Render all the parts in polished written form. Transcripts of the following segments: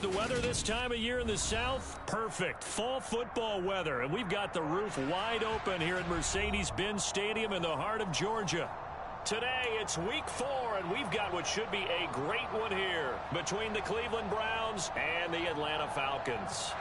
the weather this time of year in the South? Perfect. Fall football weather. And we've got the roof wide open here at Mercedes-Benz Stadium in the heart of Georgia. Today, it's week 4, and we've got what should be a great one here between the Cleveland Browns and the Atlanta Falcons.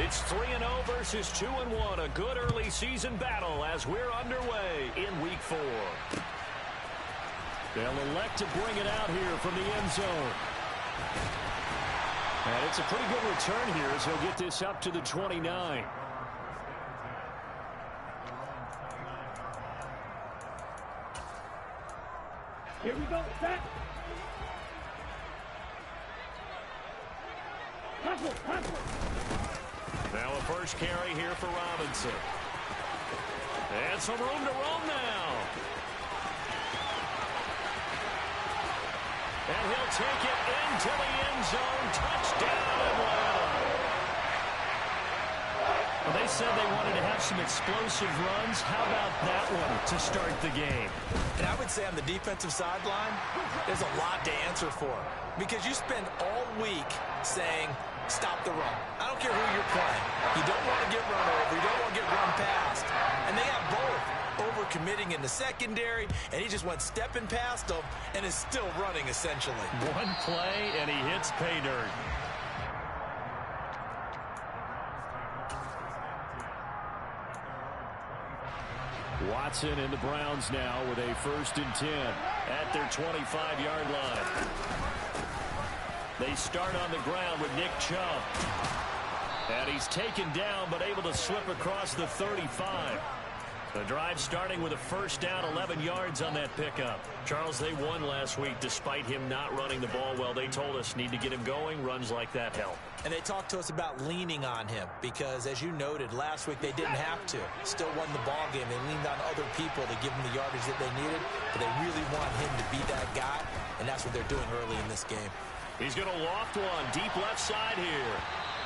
It's 3-0 versus 2-1, a good early season battle as we're underway in week 4. They'll elect to bring it out here from the end zone. And it's a pretty good return here as he'll get this up to the 29. Here we go, set. Hustle, hustle. Now a first carry here for Robinson. And some room to roam now. And he'll take it into the end zone. Touchdown, Atlanta. Well, they said they wanted to have some explosive runs. How about that one to start the game? And I would say on the defensive sideline, there's a lot to answer for. Because you spend all week saying, stop the run. I don't care who you're playing. You don't want to get run over. You don't want to get run past. And they have both. Over-committing in the secondary, and he just went stepping past them and is still running, essentially. One play, and he hits pay dirt. Watson and the Browns now with a 1st and 10 at their 25-yard line. They start on the ground with Nick Chubb. And he's taken down but able to slip across the 35. The drive starting with a 1st down, 11 yards on that pickup. Charles, they won last week despite him not running the ball well. They told us need to get him going. Runs like that help. And they talked to us about leaning on him because, as you noted, last week they didn't have to. Still won the ball game. They leaned on other people to give them the yardage that they needed, but they really want him to be that guy, and that's what they're doing early in this game. He's going to loft one deep left side here.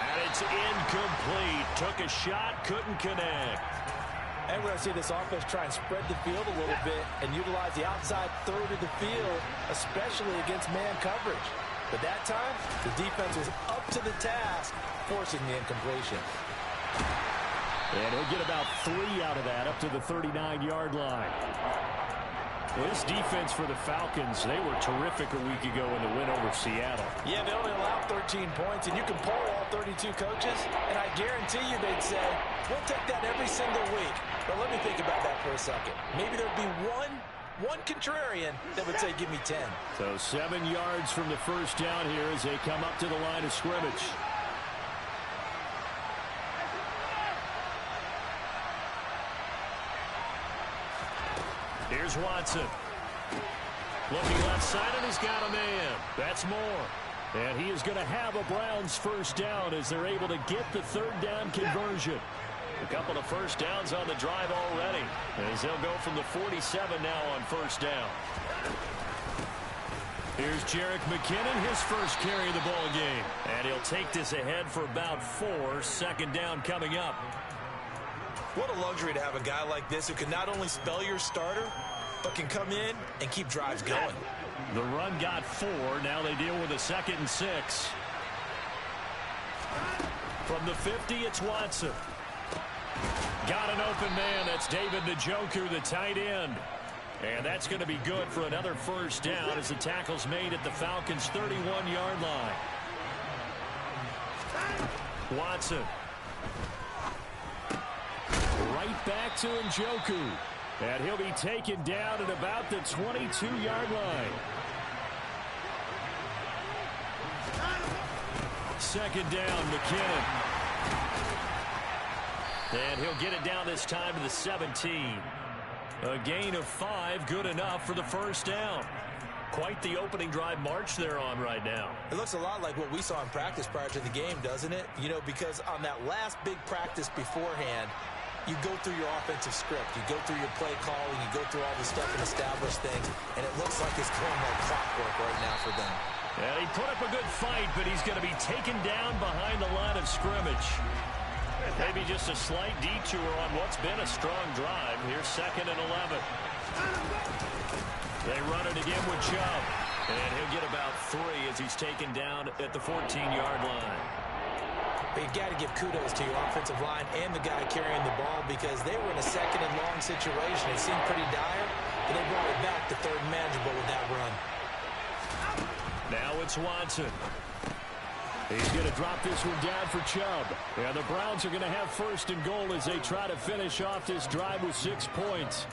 And it's incomplete. Took a shot, couldn't connect. And we're going to see this offense try and spread the field a little bit and utilize the outside third of the field, especially against man coverage. But that time, the defense was up to the task, forcing the incompletion. And he'll get about 3 out of that up to the 39-yard line. Well, this defense for the Falcons, they were terrific a week ago in the win over Seattle. Yeah, they only allowed 13 points, and you can poll all 32 coaches, and I guarantee you they'd say, we'll take that every single week. But let me think about that for a second. Maybe there'd be one contrarian that would say, give me 10. So 7 yards from the 1st down here as they come up to the line of scrimmage. Here's Watson. Looking left side, and he's got a man. That's Moore. And he is going to have a Browns 1st down as they're able to get the 3rd down conversion. A couple of 1st downs on the drive already as they'll go from the 47 now on 1st down. Here's Jerick McKinnon, his 1st carry of the ball game. And he'll take this ahead for about 4. 2nd down coming up. What a luxury to have a guy like this who can not only spell your starter, but can come in and keep drives going. The run got 4. Now they deal with a 2nd and 6. From the 50, it's Watson. Got an open man. That's David Njoku, the tight end. And that's going to be good for another 1st down as the tackle's made at the Falcons' 31-yard line. Watson. Right back to Njoku. And he'll be taken down at about the 22-yard line. 2nd down, McKinnon. And he'll get it down this time to the 17. A gain of 5, good enough for the 1st down. Quite the opening drive march they're on right now. It looks a lot like what we saw in practice prior to the game, doesn't it? You know, because on that last big practice beforehand, you go through your offensive script. You go through your play calling. You go through all the stuff and establish things. And it looks like it's going like clockwork right now for them. And he put up a good fight, but he's going to be taken down behind the line of scrimmage. Maybe just a slight detour on what's been a strong drive. Here's 2nd and 11. They run it again with Chubb. And he'll get about 3 as he's taken down at the 14-yard line. But you've got to give kudos to your offensive line and the guy carrying the ball because they were in a 2nd and long situation. It seemed pretty dire, but they brought it back to 3rd and manageable with that run. Now it's Watson. He's going to drop this one down for Chubb. And the Browns are going to have 1st and goal as they try to finish off this drive with 6 points.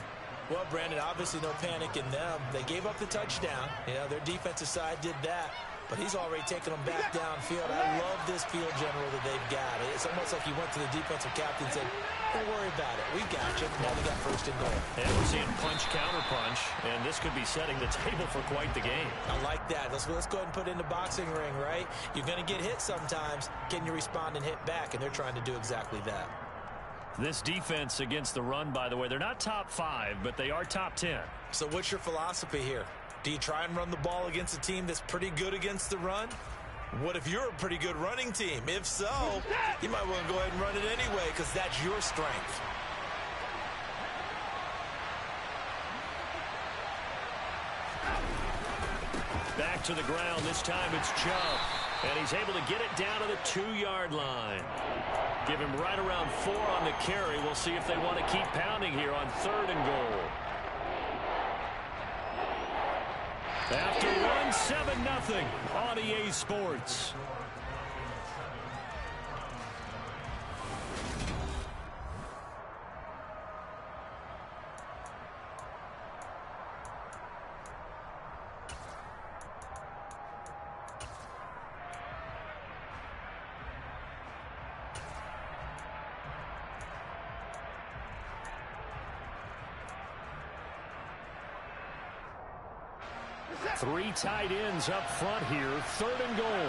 Well, Brandon, obviously no panic in them. They gave up the touchdown. You know, their defensive side did that. But he's already taken them back downfield. I love this field general that they've got. It's almost like he went to the defensive captain and said, don't worry about it. We got you. Now they got 1st and goal. And we're seeing punch, counter punch. And this could be setting the table for quite the game. I like that. Let's go ahead and put it in the boxing ring, right? You're going to get hit sometimes. Can you respond and hit back? And they're trying to do exactly that. This defense against the run, by the way, they're not top 5, but they are top 10. So what's your philosophy here? Do you try and run the ball against a team that's pretty good against the run? What if you're a pretty good running team? If so, you might want to go ahead and run it anyway because that's your strength. Back to the ground. This time it's Chubb. And he's able to get it down to the 2-yard line. Give him right around 4 on the carry. We'll see if they want to keep pounding here on 3rd and goal. After 1-7-0 on EA Sports. Three tight ends up front here. 3rd and goal.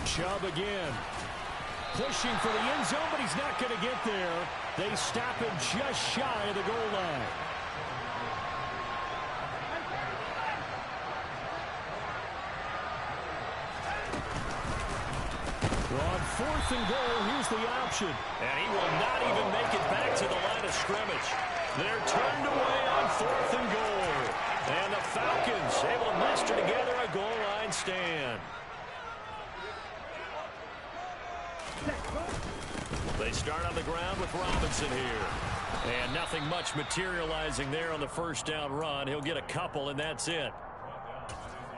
Chubb again. Pushing for the end zone, but he's not going to get there. They stop him just shy of the goal line. On 4th and goal, here's the option. And he will not even make it back to the line of scrimmage. They're turned away on 4th and goal. And the Falcons able to muster together a goal line stand. They start on the ground with Robinson here. And nothing much materializing there on the 1st down run. He'll get a couple, and that's it.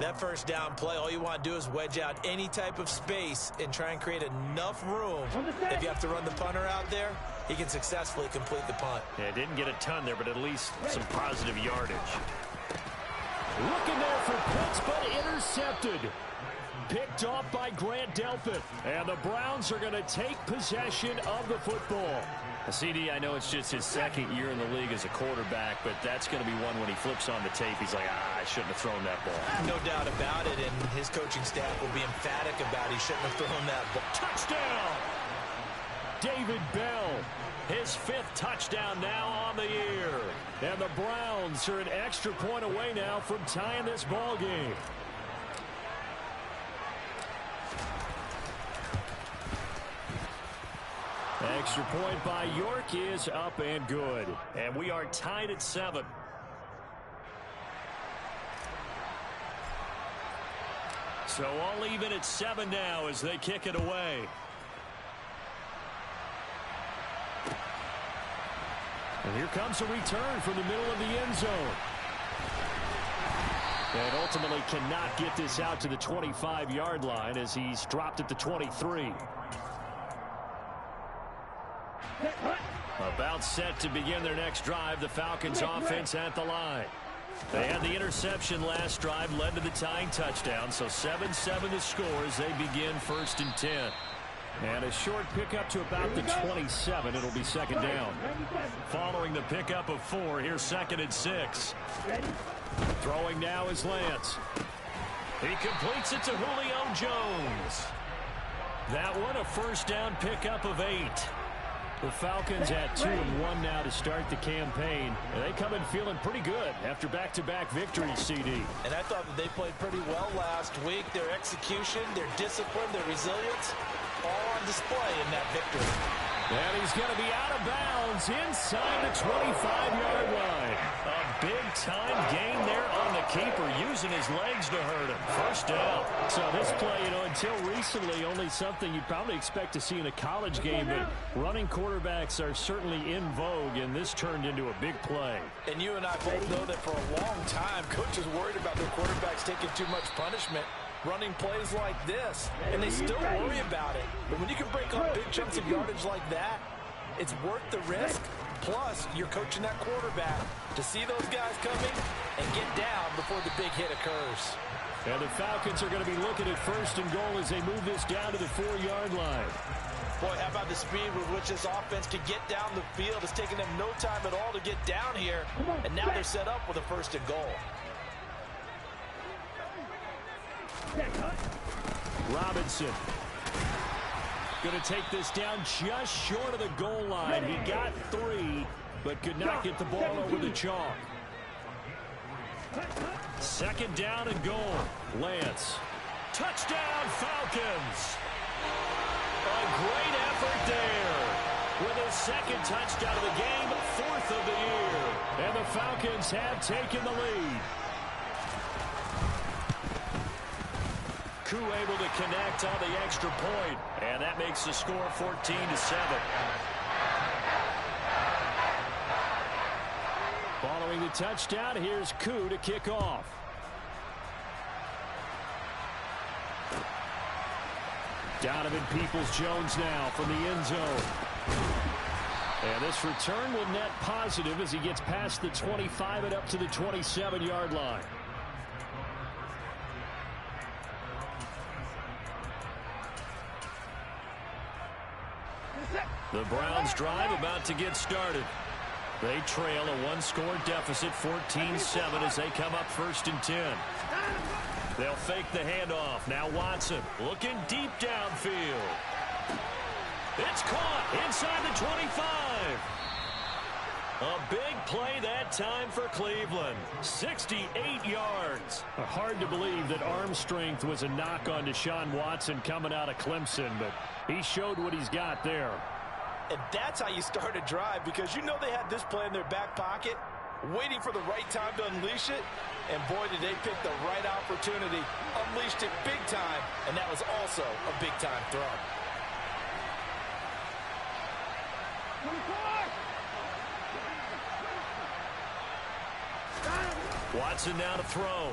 That 1st down play, all you want to do is wedge out any type of space and try and create enough room. If you have to run the punter out there, he can successfully complete the punt. Yeah, didn't get a ton there, but at least some positive yardage. Looking there for Pitts, but intercepted. Picked off by Grant Delpit. And the Browns are going to take possession of the football. CD, I know it's just his 2nd year in the league as a quarterback, but that's going to be one when he flips on the tape. He's like, I shouldn't have thrown that ball. No doubt about it, and his coaching staff will be emphatic about he shouldn't have thrown that ball. Touchdown! David Bell, his 5th touchdown now on the year. And the Browns are an extra point away now from tying this ball game. Extra point by York is up and good. And we are tied at 7. So all even at 7 now as they kick it away. And here comes a return from the middle of the end zone. And ultimately cannot get this out to the 25-yard line as he's dropped at the 23. About set to begin their next drive. The Falcons offense at the line. They had the interception last drive, led to the tying touchdown. So 7-7 the score as they begin 1st and 10. And a short pickup to about the 27. It'll be 2nd down. Following the pickup of 4, here's 2nd and 6. Throwing now is Lance. He completes it to Julio Jones. That one a first down pickup of 8. The Falcons at 2-1 now to start the campaign. And they come in feeling pretty good after back-to-back victories, CD. And I thought that they played pretty well last week. Their execution, their discipline, their resilience, all on display in that victory. And he's going to be out of bounds inside the 25-yard line. A big-time gain there on the keeper, using his legs to hurt him. First down. So this play, until recently, only something you'd probably expect to see in a college game, but running quarterbacks are certainly in vogue, and this turned into a big play. And you and I both know that for a long time, coaches worried about their quarterbacks taking too much punishment, running plays like this, and they still worry about it. But when you can break up big chunks of yardage like that, it's worth the risk. Plus, you're coaching that quarterback to see those guys coming and get down before the big hit occurs. And the Falcons are going to be looking at first and goal as they move this down to the 4-yard line. Boy, how about the speed with which this offense can get down the field? It's taken them no time at all to get down here, and now they're set up with a first and goal. Robinson going to take this down just short of the goal line. He got 3, but could not get the ball over the chalk. Second down and goal. Lance. Touchdown, Falcons. A great effort there. With his second touchdown of the game, 4th of the year. And the Falcons have taken the lead. Koo able to connect on the extra point, and that makes the score 14-7. Following the touchdown, here's Koo to kick off. Donovan Peoples-Jones now from the end zone. And this return will net positive as he gets past the 25 and up to the 27-yard line. The Browns drive about to get started. They trail a one-score deficit, 14-7, as they come up 1st and 10. They'll fake the handoff. Now Watson looking deep downfield. It's caught inside the 25. A big play that time for Cleveland. 68 yards. Hard to believe that arm strength was a knock on Deshaun Watson coming out of Clemson, but he showed what he's got there. And that's how you start a drive, because you know they had this play in their back pocket, waiting for the right time to unleash it. And boy, did they pick the right opportunity, unleashed it big time, and that was also a big-time throw. Watson now to throw.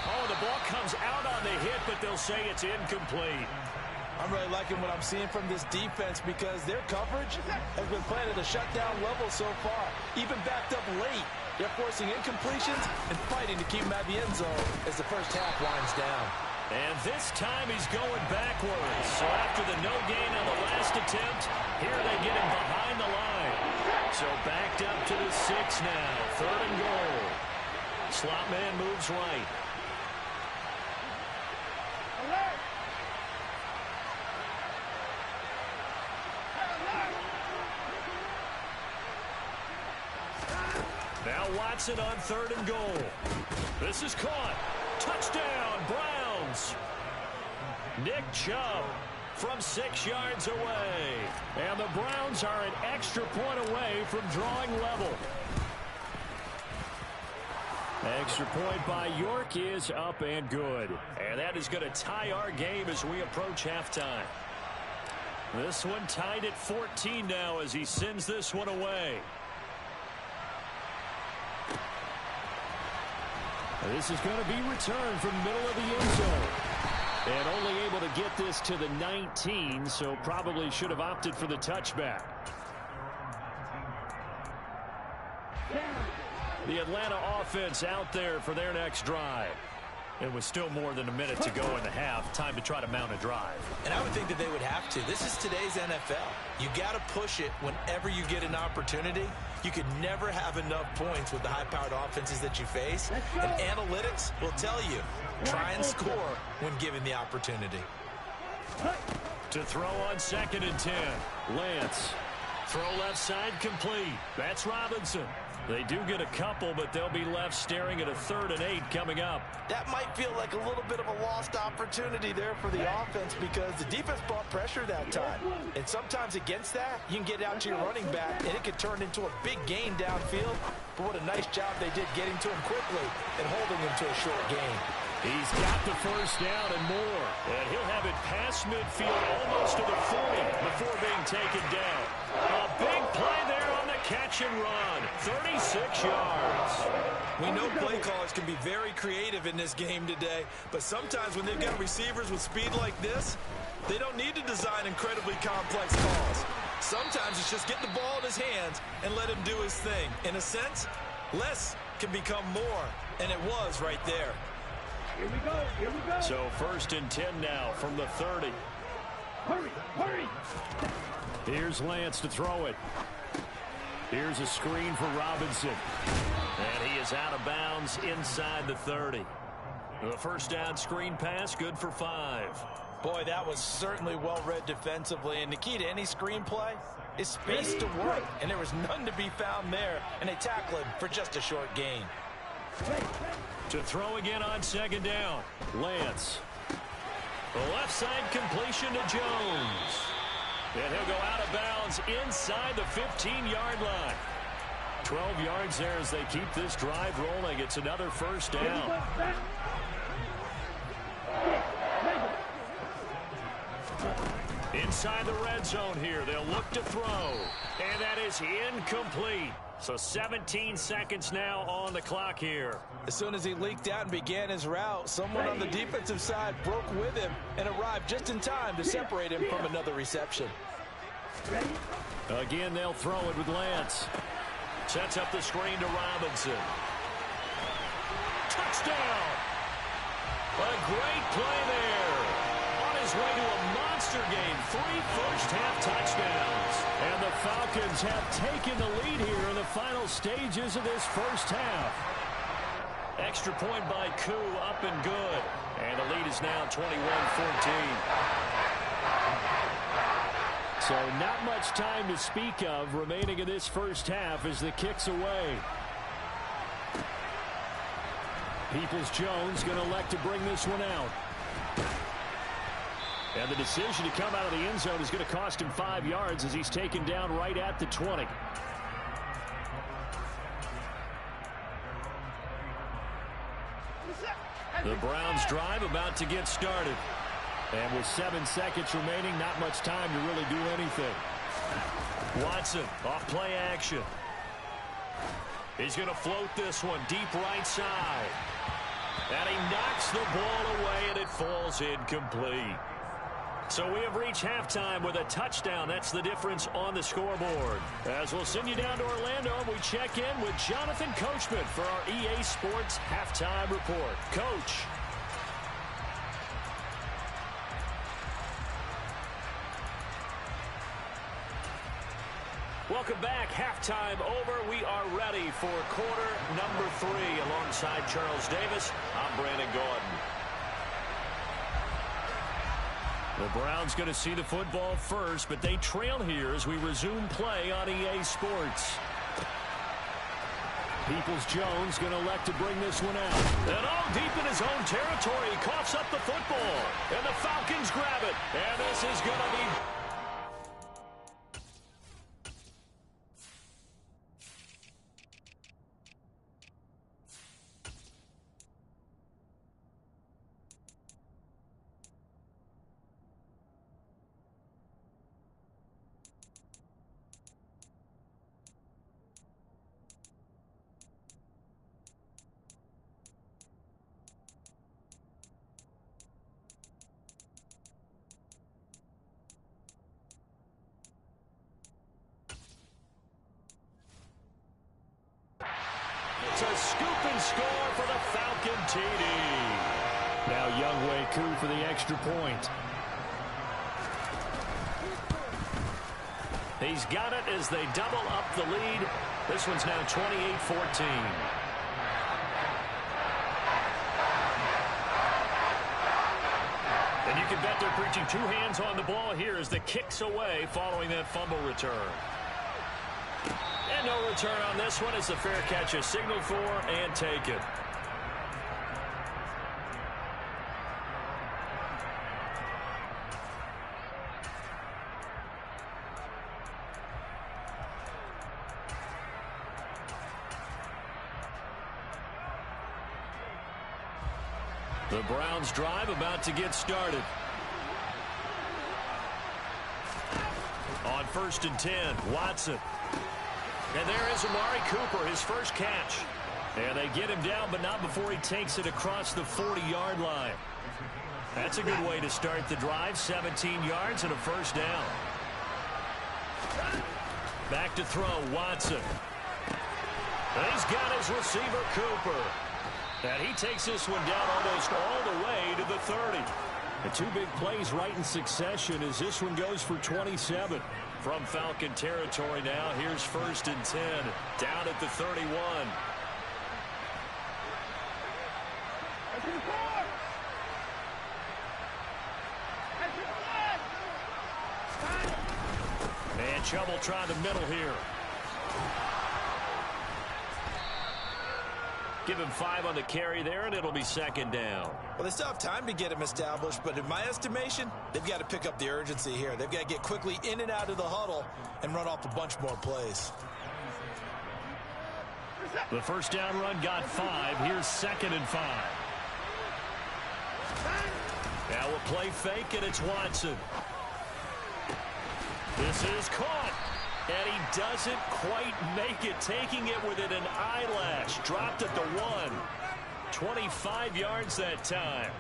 Oh, the ball comes out on the hit, but they'll say it's incomplete. I'm really liking what I'm seeing from this defense, because their coverage has been playing at a shutdown level so far, even backed up late. They're forcing incompletions and fighting to keep him at the end zone as the first half winds down. And this time he's going backwards. So after the no gain on the last attempt, here they get him behind the line. So backed up to the 6 now. 3rd and goal. Slot man moves right. Now Watson on 3rd and goal. This is caught. Touchdown, Browns. Nick Chubb from 6 yards away. And the Browns are an extra point away from drawing level. Extra point by York is up and good. And that is going to tie our game as we approach halftime. This one tied at 14 now as he sends this one away. This is going to be returned from the middle of the end zone. And only able to get this to the 19, so probably should have opted for the touchback. The Atlanta offense out there for their next drive. It was still more than a minute to go in the half. Time to try to mount a drive. And I would think that they would have to. This is today's NFL. You got to push it whenever you get an opportunity. You could never have enough points with the high-powered offenses that you face. And analytics will tell you, try and score when given the opportunity. To throw on 2nd and 10. Lance. Throw left side complete. That's Robinson. They do get a couple, but they'll be left staring at a 3rd and 8 coming up. That might feel like a little bit of a lost opportunity there for the offense because the defense brought pressure that time. And sometimes against that, you can get out to your running back, and it could turn into a big gain downfield. But what a nice job they did getting to him quickly and holding him to a short gain. He's got the 1st down and more. And he'll have it past midfield almost to the 40 before being taken down. A big play there on the catch and run. 36 yards. We know play callers can be very creative in this game today, but sometimes when they've got receivers with speed like this, they don't need to design incredibly complex calls. Sometimes it's just get the ball in his hands and let him do his thing. In a sense, less can become more, and it was right there. Here we go. Here we go. So 1st and 10 now from the 30. Hurry. Hurry. Here's Lance to throw it. Here's a screen for Robinson. And he is out of bounds inside the 30. The 1st down screen pass, good for 5. Boy, that was certainly well read defensively. And the key to any screen play is space to work. And there was none to be found there. And they tackle him for just a short gain. To throw again on 2nd down. Lance. The left side completion to Jones. And he'll go out of bounds inside the 15-yard line. 12 yards there as they keep this drive rolling. It's another 1st down. Inside the red zone here. They'll look to throw. And that is incomplete. So 17 seconds now on the clock here. As soon as he leaked out and began his route, someone on the defensive side broke with him and arrived just in time to separate him from another reception. Again, they'll throw it with Lance. Sets up the screen to Robinson. Touchdown! A great play there. On his way to a monster game. 3 first-half touchdowns. And the Falcons have taken the lead here in the final stages of this 1st half. Extra point by Koo, up and good. And the lead is now 21-14. So not much time to speak of remaining in this 1st half as the kick's away. Peoples-Jones going to elect to bring this one out. And the decision to come out of the end zone is going to cost him 5 yards as he's taken down right at the 20. The Browns drive about to get started. And with 7 seconds remaining, not much time to really do anything. Watson off play action. He's going to float this one deep right side. And he knocks the ball away and it falls incomplete. So we have reached halftime with a touchdown. That's the difference on the scoreboard. As we'll send you down to Orlando, we check in with Jonathan Coachman for our EA Sports Halftime Report. Coach. Welcome back. Halftime over. We are ready for quarter number 3 alongside Charles Davis. I'm Brandon Gordon. The Browns going to see the football first, but they trail here as we resume play on EA Sports. Peoples-Jones going to elect to bring this one out. And all deep in his own territory, he coughs up the football. And the Falcons grab it. And this is going to be... It's a scoop and score for the Falcon TD. Now Younghoe Koo for the extra point. He's got it as they double up the lead. This one's now 28-14. And you can bet they're preaching two hands on the ball here as the kick's away following that fumble return. And no return on this one as the fair catch is signaled for and taken. The Browns drive about to get started. On 1st and 10, Watson. And there is Amari Cooper, his first catch. And they get him down, but not before he takes it across the 40-yard line. That's a good way to start the drive. 17 yards and a first down. Back to throw, Watson. And he's got his receiver, Cooper. And he takes this one down almost all the way to the 30. The two big plays right in succession as this one goes for 27. From Falcon territory now, here's 1st and 10. Down at the 31. And Chubb will try the middle here. Give him 5 on the carry there, and it'll be 2nd down. Well, they still have time to get him established, but in my estimation, they've got to pick up the urgency here. They've got to get quickly in and out of the huddle and run off a bunch more plays. The first down run got 5. Here's 2nd and 5. Now a play fake, and it's Watson. This is caught. And he doesn't quite make it, taking it within an eyelash. Dropped at the 1. 25 yards that time.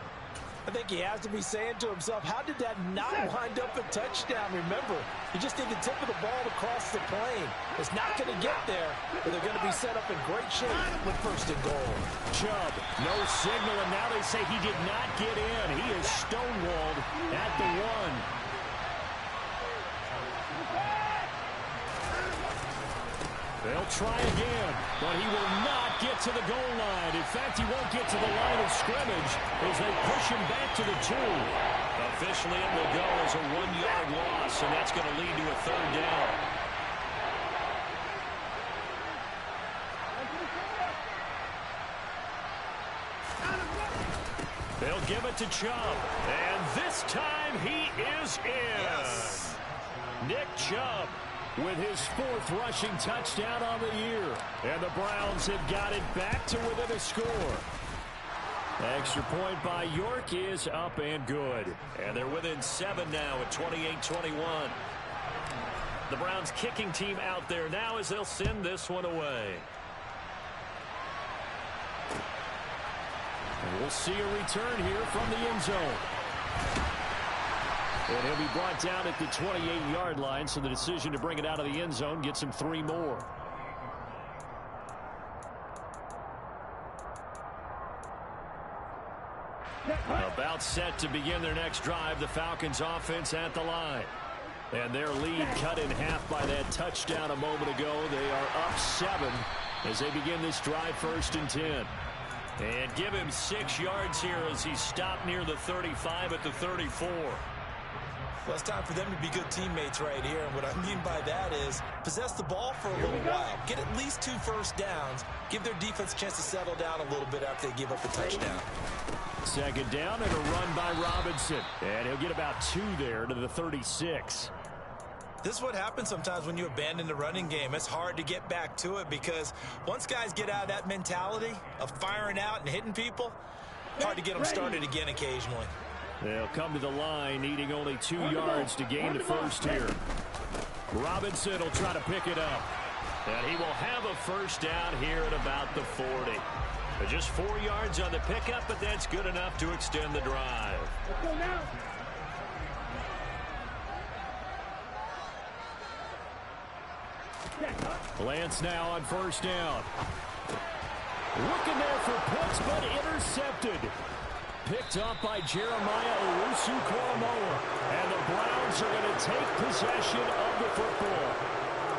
I think he has to be saying to himself, how did that not wind up a touchdown? Remember, you just need the tip of the ball to cross the plane. It's not going to get there, but they're going to be set up in great shape with 1st and goal. Chubb, no signal, and now they say he did not get in. He is stonewalled at the 1. They'll try again, but he will not get to the goal line. In fact, he won't get to the line of scrimmage as they push him back to the 2. Officially, it will go as a 1-yard loss, and that's going to lead to a 3rd down. They'll give it to Chubb, and this time he is in. Yes. Nick Chubb with his 4th rushing touchdown on the year. And the Browns have got it back to within a score. Extra point by York is up and good. And they're within 7 now at 28-21. The Browns kicking team out there now as they'll send this one away. And we'll see a return here from the end zone. And he'll be brought down at the 28-yard line, so the decision to bring it out of the end zone gets him 3 more. About set to begin their next drive, the Falcons offense at the line. And their lead cut in half by that touchdown a moment ago. They are up 7 as they begin this drive, 1st and 10. And give him 6 yards here as he stopped near the 35 at the 34. Well, it's time for them to be good teammates right here. And what I mean by that is possess the ball for a little while. Get at least 2 first downs. Give their defense a chance to settle down a little bit after they give up a touchdown. 2nd down and a run by Robinson. And he'll get about 2 there to the 36. This is what happens sometimes when you abandon the running game. It's hard to get back to it because once guys get out of that mentality of firing out and hitting people, hard to get them started again occasionally. They'll come to the line, needing only 2 yards to gain the first here. Robinson will try to pick it up. And he will have a first down here at about the 40. But just 4 yards on the pickup, but that's good enough to extend the drive. Let's go now. Lance now on 1st down. Looking there for puts, but intercepted. Picked up by Jeremiah Owusu-Koramoah. And the Browns are going to take possession of the football.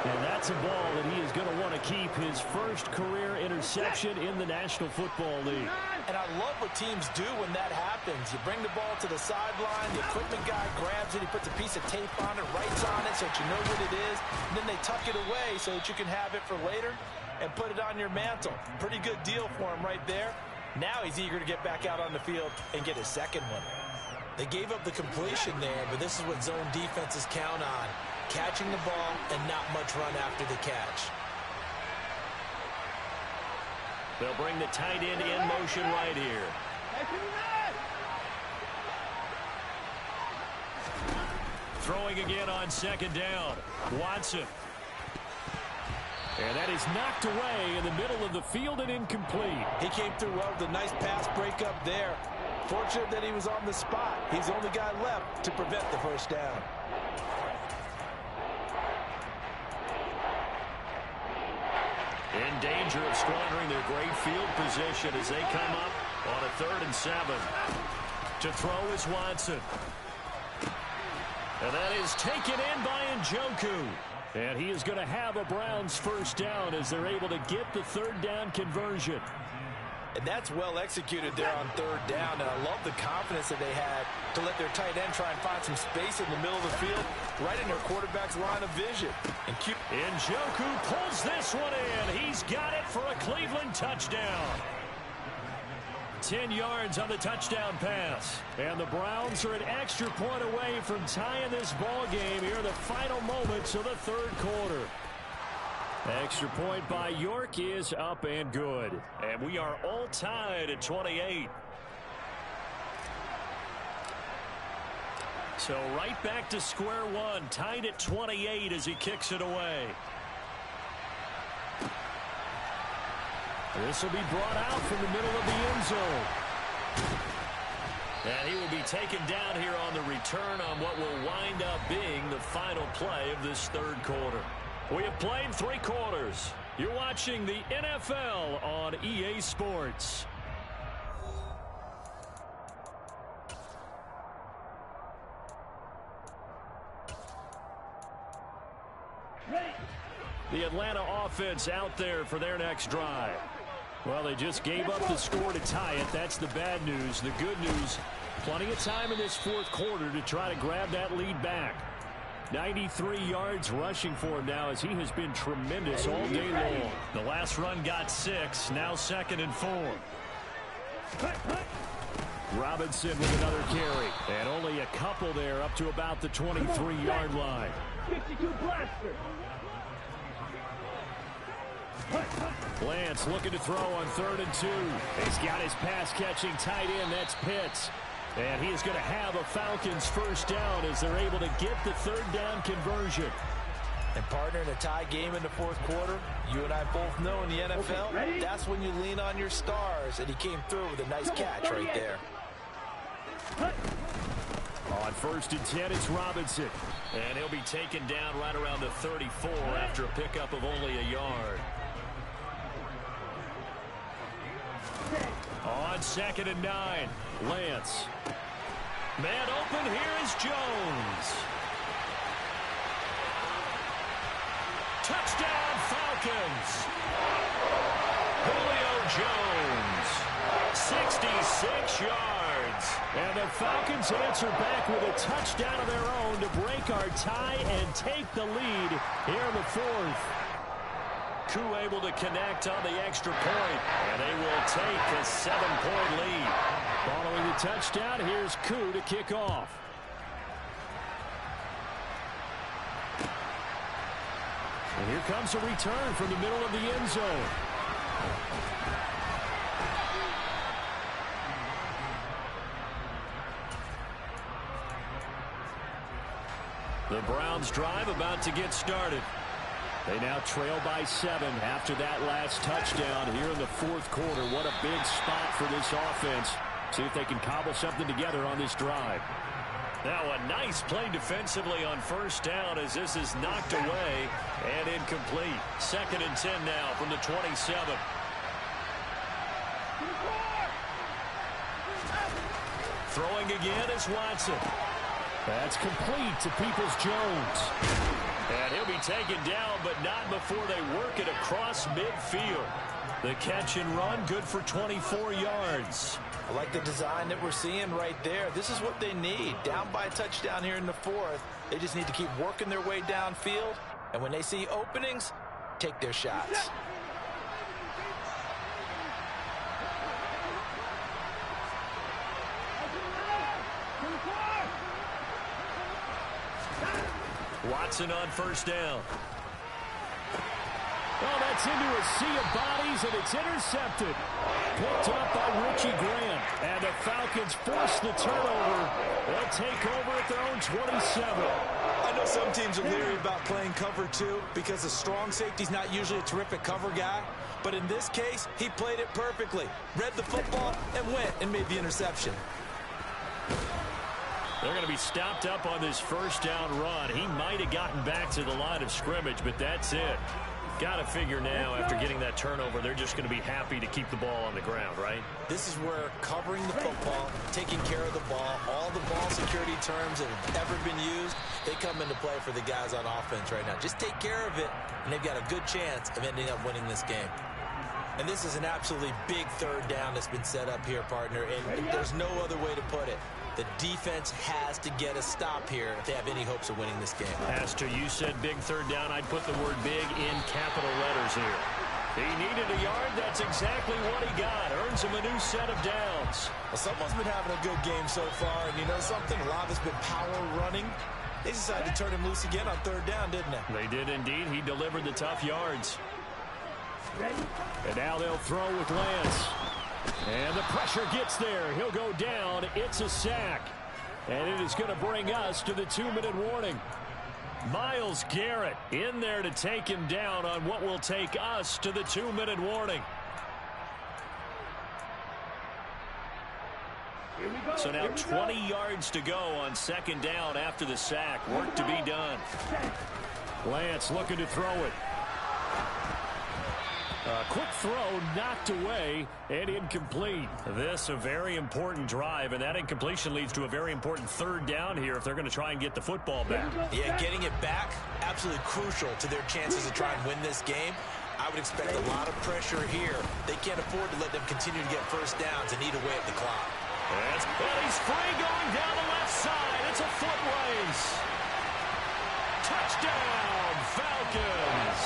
And that's That's a ball that he is going to want to keep, his first career interception in the National Football League. And I love what teams do when that happens. You bring the ball to the sideline, the equipment guy grabs it, he puts a piece of tape on it, writes on it so that you know what it is, and then they tuck it away so that you can have it for later and put it on your mantle. Pretty good deal for him right there. Now he's eager to get back out on the field and get his second one. They gave up the completion there, but this is what zone defenses count on. Catching the ball and not much run after the catch. They'll bring the tight end in motion right here. Throwing again on second down. Watson. And that is knocked away in the middle of the field and incomplete. He came through well with a nice pass breakup there. Fortunate that he was on the spot. He's the only guy left to prevent the first down. In danger of squandering their great field position as they come up on a 3rd and 7. To throw is Watson. And that is taken in by Njoku. And he is going to have a Browns first down as they're able to get the 3rd down conversion. And that's well executed there on 3rd down. And I love the confidence that they had to let their tight end try and find some space in the middle of the field, right in their quarterback's line of vision. And Njoku pulls this one in. He's got it for a Cleveland touchdown. 10 yards on the touchdown pass. And the Browns are an extra point away from tying this ball game here in the final moments of the 3rd quarter. Extra point by York is up and good. And we are all tied at 28. So right back to square one, tied at 28 as he kicks it away. This will be brought out from the middle of the end zone. And he will be taken down here on the return on what will wind up being the final play of this 3rd quarter. We have played 3 quarters. You're watching the NFL on EA Sports. The Atlanta offense out there for their next drive. Well, they just gave up the score to tie it. That's the bad news. The good news, plenty of time in this 4th quarter to try to grab that lead back. 93 yards rushing for him now as he has been tremendous all day long. The last run got 6, now 2nd and 4. Robinson with another carry. And only a couple there up to about the 23-yard line. 52 blaster. Lance looking to throw on 3rd and 2. He's got his pass-catching tight end. That's Pitts. And he is going to have a Falcons first down as they're able to get the 3rd down conversion. And partner, in a tie game in the 4th quarter, you and I both know in the NFL, that's when you lean on your stars. And he came through with a nice catch right there. On 1st and 10, it's Robinson. And he'll be taken down right around the 34 after a pickup of only a yard. On 2nd and 9, Lance. Man open, here is Jones. Touchdown, Falcons. Julio Jones, 66 yards. And the Falcons answer back with a touchdown of their own to break our tie and take the lead here in the 4th. Koo able to connect on the extra point, and they will take a 7-point lead. Following the touchdown, here's Koo to kick off. And here comes a return from the middle of the end zone. The Browns drive about to get started. They now trail by 7 after that last touchdown here in the 4th quarter. What a big spot for this offense. See if they can cobble something together on this drive. Now a nice play defensively on first down as this is knocked away and incomplete. 2nd and 10 now from the 27. Throwing again is Watson. That's complete to Peoples-Jones. And he'll be taken down, but not before they work it across midfield. The catch and run, good for 24 yards. I like the design that we're seeing right there. This is what they need. Down by a touchdown here in the fourth. They just need to keep working their way downfield. And when they see openings, take their shots. Watson on first down. Oh, that's into a sea of bodies, and it's intercepted. Picked up by Richie Grant. And the Falcons force the turnover. They'll take over at their own 27. I know some teams are leery about playing cover 2 because a strong safety's not usually a terrific cover guy. But in this case, he played it perfectly. Read the football and went and made the interception. They're going to be stopped up on this first down run. He might have gotten back to the line of scrimmage, but that's it. Got to figure now, after getting that turnover, they're just going to be happy to keep the ball on the ground, right? This is where covering the football, taking care of the ball, all the ball security terms that have ever been used, they come into play for the guys on offense right now. Just take care of it, and they've got a good chance of ending up winning this game. And this is an absolutely big third down that's been set up here, partner, and there's no other way to put it. The defense has to get a stop here if they have any hopes of winning this game. Pastor, you said big third down. I'd put the word big in capital letters here. He needed a yard. That's exactly what he got. Earns him a new set of downs. Well, someone's been having a good game so far, and you know something? A lot has been power running. They decided to turn him loose again on third down, didn't they? They did indeed. He delivered the tough yards. And now they'll throw with Lance. And the pressure gets there. He'll go down. It's a sack. And it is going to bring us to the 2-minute warning. Myles Garrett in there to take him down on what will take us to the 2-minute warning. So now 20 yards to go on second down after the sack. Work to be done. Lance looking to throw it. Quick throw knocked away and incomplete. This a very important drive, and that incompletion leads to a very important third down here if they're going to try and get the football back. Yeah, getting it back, absolutely crucial to their chances to try and win this game. I would expect a lot of pressure here. They can't afford to let them continue to get first downs and eat away at the clock. And he's free going down the left side. It's a foot race. Touchdown, Falcons.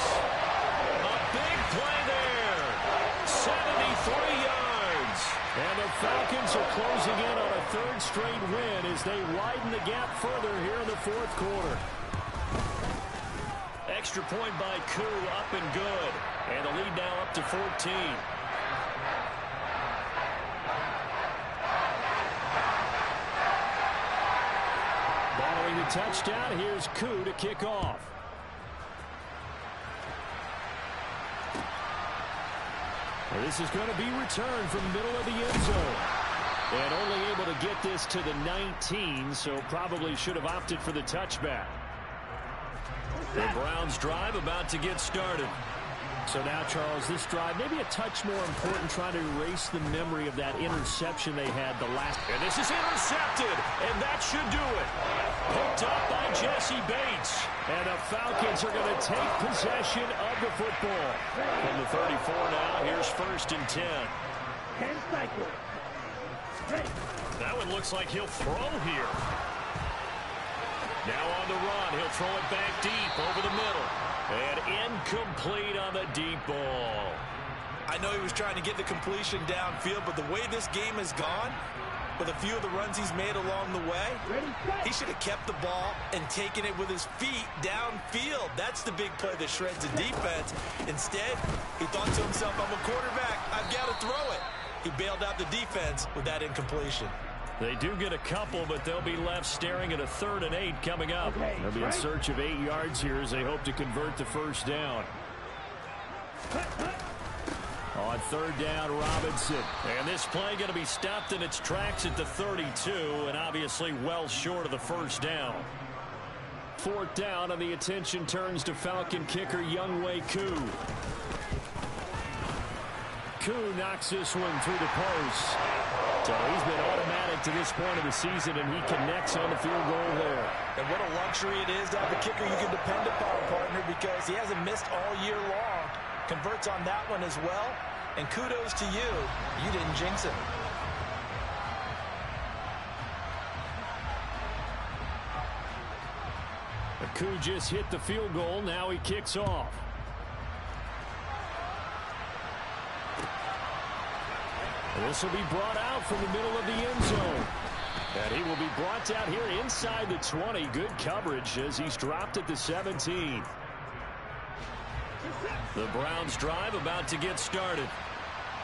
Big play there. 73 yards. And the Falcons are closing in on a third straight win as they widen the gap further here in the fourth quarter. Extra point by Koo, up and good. And the lead now up to 14. Following the touchdown, here's Koo to kick off. This is going to be returned from the middle of the end zone. And only able to get this to the 19, so probably should have opted for the touchback. The Browns drive about to get started. So now, Charles, this drive maybe a touch more important, trying to erase the memory of that interception they had the last. And this is intercepted, and that should do it. Picked up by Jesse Bates. And the Falcons are going to take possession of the football. From the 34 now, here's 1st and 10. That one looks like he'll throw here. Now on the run, he'll throw it back deep over the middle. And incomplete on the deep ball. I know he was trying to get the completion downfield, but the way this game has gone, with a few of the runs he's made along the way, he should have kept the ball and taken it with his feet downfield. That's the big play that shreds the defense. Instead, he thought to himself, I'm a quarterback, I've got to throw it. He bailed out the defense with that incompletion. They do get a couple, but they'll be left staring at a 3rd and 8 coming up. They'll be in search of 8 yards here as they hope to convert the first down. On 3rd down, Robinson. And this play going to be stopped in its tracks at the 32, and obviously well short of the first down. 4th down, and the attention turns to Falcon kicker Younghoe Koo. Koo knocks this one through the post. So he's been automatic to this point of the season, and he connects on the field goal there. And what a luxury it is to have a kicker you can depend upon, partner, because he hasn't missed all year long. Converts on that one as well. And kudos to you. You didn't jinx it. Koo just hit the field goal. Now he kicks off. This will be brought out from the middle of the end zone. And he will be brought down here inside the 20. Good coverage as he's dropped at the 17. The Browns drive about to get started.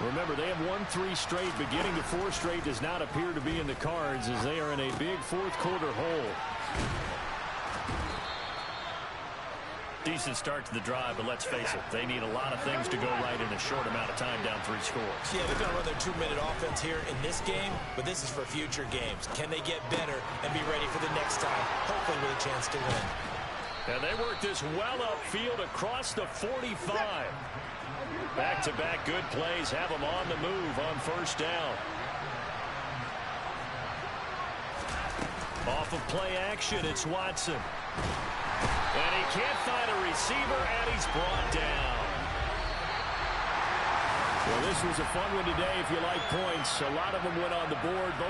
Remember, they have won 3 straight. Beginning to 4 straight does not appear to be in the cards as they are in a big fourth quarter hole. Decent start to the drive, but let's face it, they need a lot of things to go right in a short amount of time down 3 scores. Yeah, they're going to run their 2-minute offense here in this game, but this is for future games. Can they get better and be ready for the next time, hopefully with a chance to win? And they work this well upfield across the 45. Back-to-back good plays have them on the move on first down. Off of play action, it's Watson. And he can't find a receiver, and he's brought down. Well, this was a fun one today if you like points. A lot of them went on the board. Both